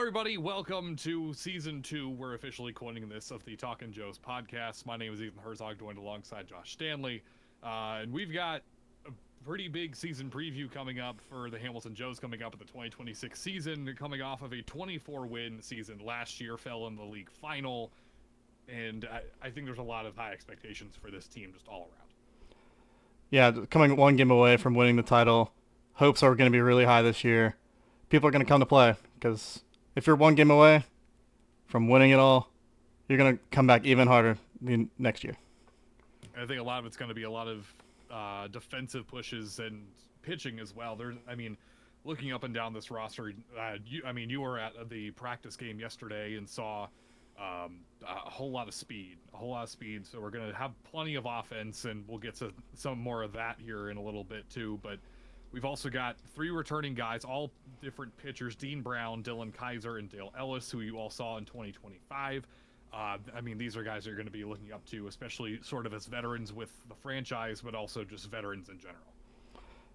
everybody. Welcome to Season 2. We're officially coining this of the Talkin Joe's podcast. My name is Ethan Herzog, joined alongside Josh Stanley. And we've got a pretty big season preview coming up for the Hamilton Joes coming up at the 2026 season, coming off of a 24-win season last year, fell in the league final. And I think there's a lot of high expectations for this team just all around. Yeah, coming one game away from winning the title. Hopes are going to be really high this year. People are going to come to play because if you're one game away from winning it all, you're going to come back even harder next year. I think a lot of it's going to be a lot of defensive pushes and pitching as well. Looking up and down this roster, you were at the practice game yesterday and saw a whole lot of speed. So we're going to have plenty of offense, and we'll get to some more of that here in a little bit too. But we've also got three returning guys, all different pitchers: Dean Brown, Dylan Kaiser, and Dale Ellis, who you all saw in 2025. These are guys you're going to be looking up to, especially sort of as veterans with the franchise, but also just veterans in general.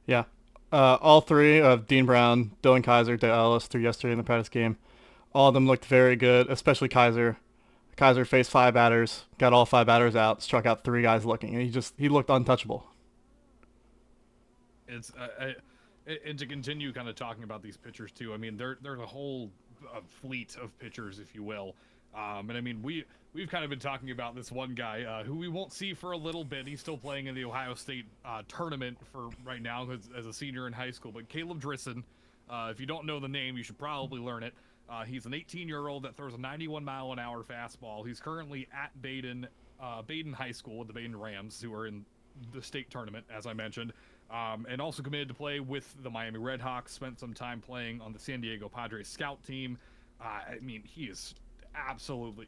Yeah. All three of Dean Brown, Dylan Kaiser, Dale Ellis threw yesterday in the practice game. All of them looked very good, especially Kaiser. Kaiser faced 5 batters, got all 5 batters out, struck out 3 guys looking, and he looked untouchable. It's and to continue kind of talking about these pitchers too. There's a whole fleet of pitchers, if you will. We've kind of been talking about this one guy who we won't see for a little bit. He's still playing in the Ohio State tournament for right now as a senior in high school. But Caleb Drisson, if you don't know the name, you should probably learn it. He's an 18-year-old that throws a 91-mile-an-hour fastball. He's currently at Baden High School with the Baden Rams, who are in the state tournament, as I mentioned, and also committed to play with the Miami Redhawks. Spent some time playing on the San Diego Padres scout team. He is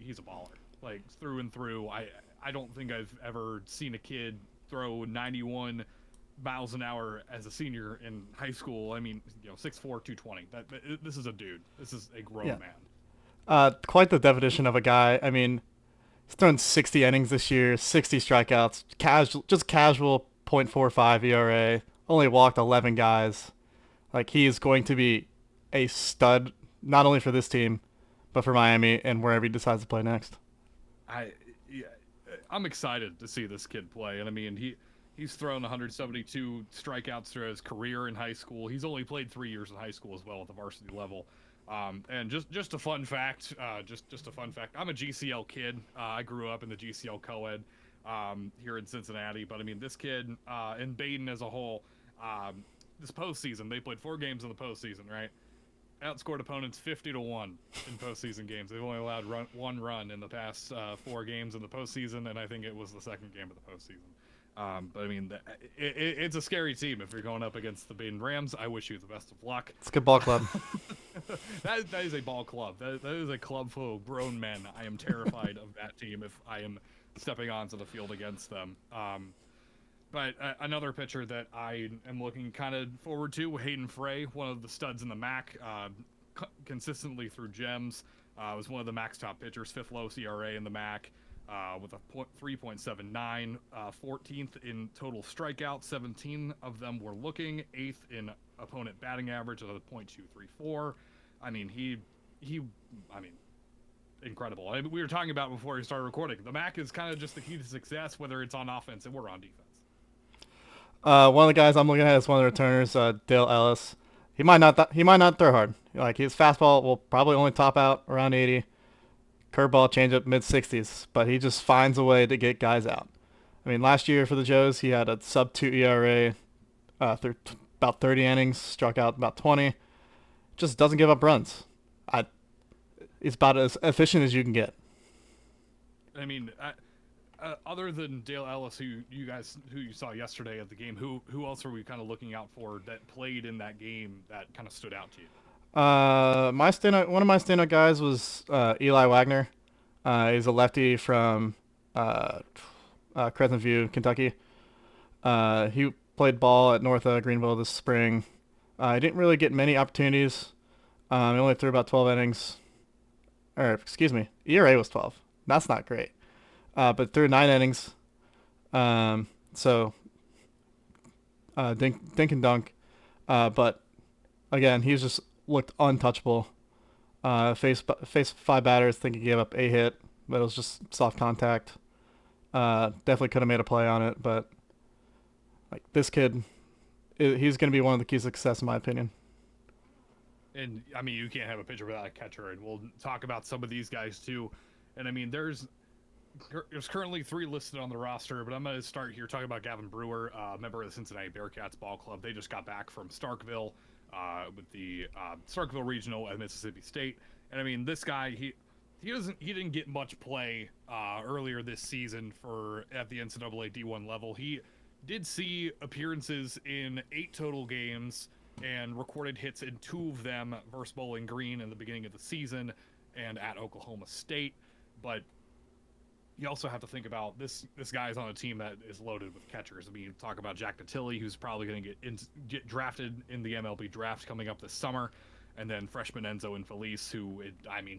he's a baller, like through and through. I don't think I've ever seen a kid throw 91 miles an hour as a senior in high school. 6'4", 220. This is a dude. This is a grown man. Quite the definition of a guy. He's thrown 60 innings this year, 60 strikeouts, casual .45 ERA, only walked 11 guys. Like, he is going to be a stud, not only for this team, but for Miami and wherever he decides to play next. I'm excited to see this kid play. And he's thrown 172 strikeouts through his career in high school. He's only played 3 years in high school as well at the varsity level. And just a fun fact, just a fun fact. I'm a GCL kid. I grew up in the GCL co-ed here in Cincinnati. But this kid and Baden as a whole, this postseason, they played 4 games in the postseason, right? Outscored opponents 50-1 in postseason games. They've only allowed one run in the past 4 games in the postseason, and I think it was the second game of the postseason. It's a scary team if you're going up against the Baden Rams. I wish you the best of luck. It's a good ball club. that is a ball club. That is a club full of grown men. I am terrified of that team if I am stepping onto the field against them. But another pitcher that I am looking kind of forward to, Hayden Frey, one of the studs in the MAC, consistently through gems, was one of the MAC's top pitchers, 5th lowest ERA in the MAC, with a 3.79, 14th in total strikeouts, 17 of them were looking, 8th in opponent batting average at a .234. Incredible. We were talking about before we started recording. The MAC is kind of just the key to success, whether it's on offense and we're on defense. One of the guys I'm looking at is one of the returners, Dale Ellis. He might not throw hard. Like, his fastball will probably only top out around 80. Curveball, changeup, mid-60s, but he just finds a way to get guys out. Last year for the Joes, he had a sub-2 ERA through about 30 innings, struck out about 20. Just doesn't give up runs. He's about as efficient as you can get. Other than Dale Ellis, who you saw yesterday at the game, who else are we kind of looking out for that played in that game that kind of stood out to you? One of my standout guys was Eli Wagner. He's a lefty from Crescent View, Kentucky. He played ball at North Greenville this spring. He didn't really get many opportunities. He only threw about 12 innings. ERA was 12. That's not great. But through 9 innings. Dink and dunk. But again, he's just looked untouchable. Faced 5 batters. Think he gave up a hit, but it was just soft contact. Definitely could have made a play on it, but like this kid, he's going to be one of the keys to success in my opinion. And I mean, you can't have a pitcher without a catcher, and we'll talk about some of these guys too. And I mean, there's currently 3 listed on the roster, but I'm going to start here talking about Gavin Brewer, member of the Cincinnati Bearcats ball club. They just got back from Starkville with the Starkville Regional at Mississippi State. And I mean, this guy, he didn't get much play earlier this season for at the NCAA D1 level. He did see appearances in 8 total games and recorded hits in 2 of them versus Bowling Green in the beginning of the season and at Oklahoma State. But you also have to think about this guy is on a team that is loaded with catchers. I mean, you talk about Jack Natilli, who's probably going to get drafted in the MLB draft coming up this summer, and then freshman Enzo Infelice,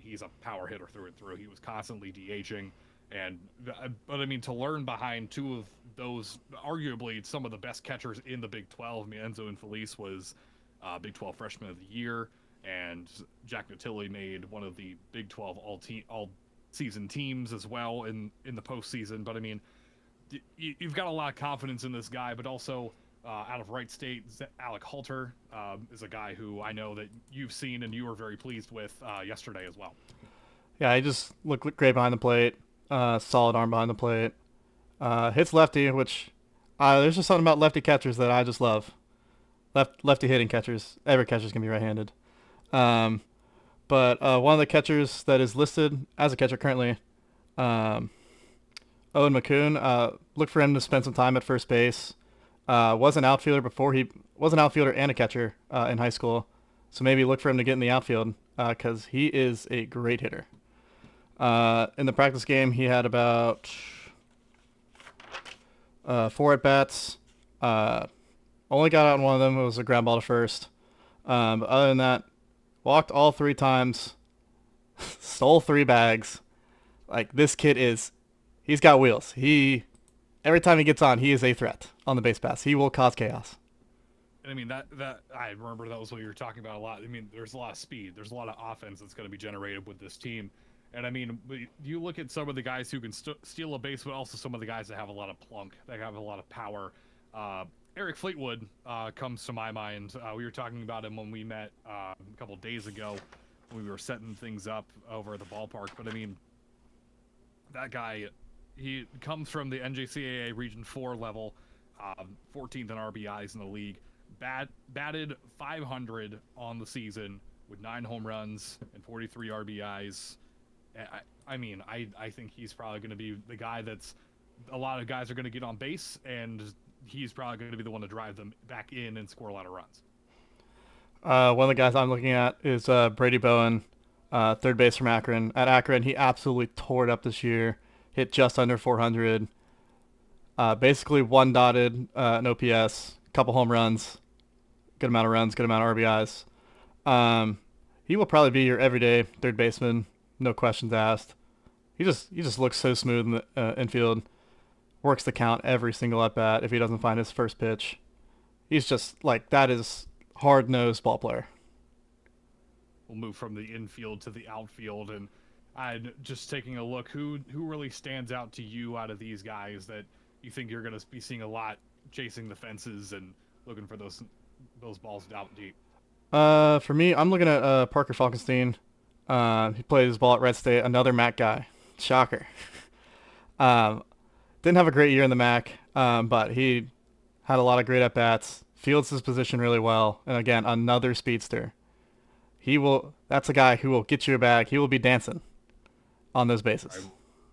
he's a power hitter through and through. He was constantly DHing, but I mean, to learn behind 2 of those, arguably some of the best catchers in the Big 12. I mean, Enzo Infelice was Big 12 Freshman of the Year, and Jack Natilli made one of the Big 12 all season teams as well in the postseason. But I mean, you've got a lot of confidence in this guy, but also out of Wright State, Alec Halter is a guy who I know that you've seen and you were very pleased with yesterday as well. Yeah, he just looked great behind the plate. Solid arm behind the plate. Hits lefty, which there's just something about lefty catchers that I just love. Lefty hitting catchers. Every catcher's gonna be right-handed. Um, but one of the catchers that is listed as a catcher currently, Owen McCoon. Look for him to spend some time at first base. Was an outfielder before he was an outfielder and a catcher in high school, so maybe look for him to get in the outfield because he is a great hitter. In the practice game, he had about 4 at bats. Only got out in one of them. It was a ground ball to first. But other than that, walked all 3 times, stole 3 bags. Like this kid he's got wheels. Every time he gets on, he is a threat on the base pass. He will cause chaos. And I mean that I remember that was what you were talking about a lot. I mean, there's a lot of speed. There's a lot of offense that's going to be generated with this team. And I mean, you look at some of the guys who can steal a base, but also some of the guys that have a lot of plunk, that have a lot of power. Eric Fleetwood comes to my mind. We were talking about him when we met a couple days ago when we were setting things up over at the ballpark. But I mean, that guy, he comes from the NJCAA Region 4 level, 14th in RBIs in the league. Batted 500 on the season with 9 home runs and 43 RBIs. I think he's probably going to be the guy that's a lot of guys are going to get on base, and he's probably going to be the one to drive them back in and score a lot of runs. One of the guys I'm looking at is Brady Bowen, third base from Akron. At Akron, he absolutely tore it up this year. Hit just under 400. Basically one dotted, an OPS, couple home runs, good amount of runs, good amount of RBIs. He will probably be your everyday third baseman, no questions asked. He just looks so smooth in the infield. Works the count every single at bat if he doesn't find his first pitch. He's just like that is hard-nosed ball player. We'll move from the infield to the outfield, and I'm just taking a look. Who really stands out to you out of these guys that you think you're going to be seeing a lot chasing the fences and looking for those balls out deep? For me, I'm looking at Parker Falkenstein. He played his ball at Red State. Another MAC guy. Shocker. Didn't have a great year in the MAC, but he had a lot of great at-bats. Fields his position really well. And again, another speedster. That's a guy who will get you a bag. He will be dancing on those bases. Right.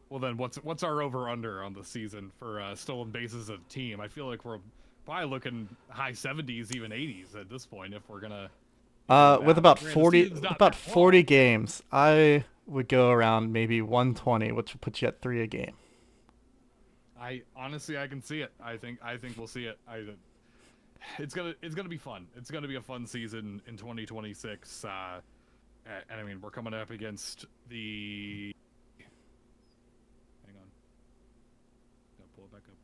Well, then what's our over-under on the season for stolen bases as a team? I feel like we're probably looking high 70s, even 80s at this point if we're going to... with about 40 games, I would go around maybe 120, which would put you at 3 a game. I can see it. I think we'll see it. It's gonna be fun. It's gonna be a fun season in 2026. And I mean, we're coming up against the. Hang on. Gotta pull it back up.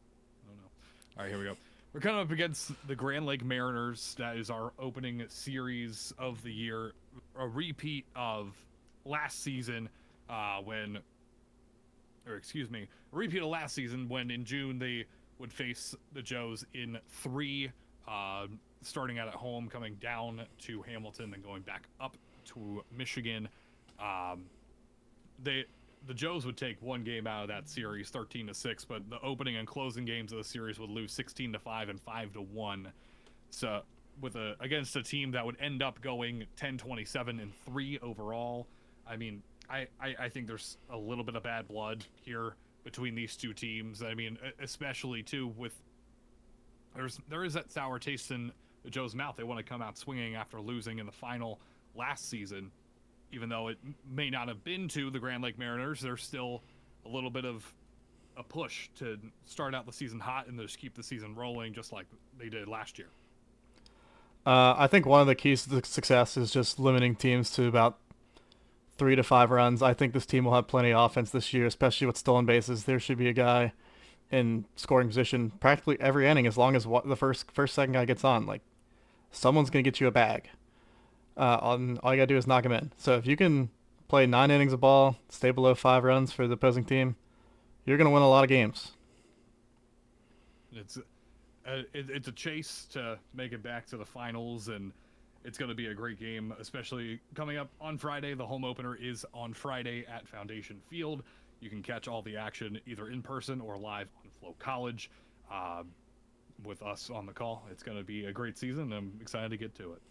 Oh no. All right, here we go. We're coming up against the Grand Lake Mariners. That is our opening series of the year. A repeat of last season when, or excuse me, a repeat of last season when in June they would face the Joes in three, starting out at home, coming down to Hamilton, then going back up to Michigan. Um, the Joes would take one game out of that series, 13-6, but the opening and closing games of the series would lose 16-5 and 5-1. So with against a team that would end up going 10-27-3 overall. I mean, I think there's a little bit of bad blood here between these two teams. I mean, especially too with there is that sour taste in the Joe's mouth. They want to come out swinging after losing in the final last season, even though it may not have been to the Grand Lake Mariners. There's still a little bit of a push to start out the season hot and just keep the season rolling, just like they did last year. I think one of the keys to success is just limiting teams to about 3 to 5 runs. I think this team will have plenty of offense this year, especially with stolen bases. There should be a guy in scoring position practically every inning, as long as the second guy gets on. Like, someone's gonna get you a bag. All you gotta do is knock him in. So if you can play 9 innings of ball, stay below 5 runs for the opposing team, you're gonna win a lot of games. It's a chase to make it back to the finals, and it's going to be a great game, especially coming up on Friday. The home opener is on Friday at Foundation Field. You can catch all the action either in person or live on Flow College with us on the call. It's going to be a great season. I'm excited to get to it.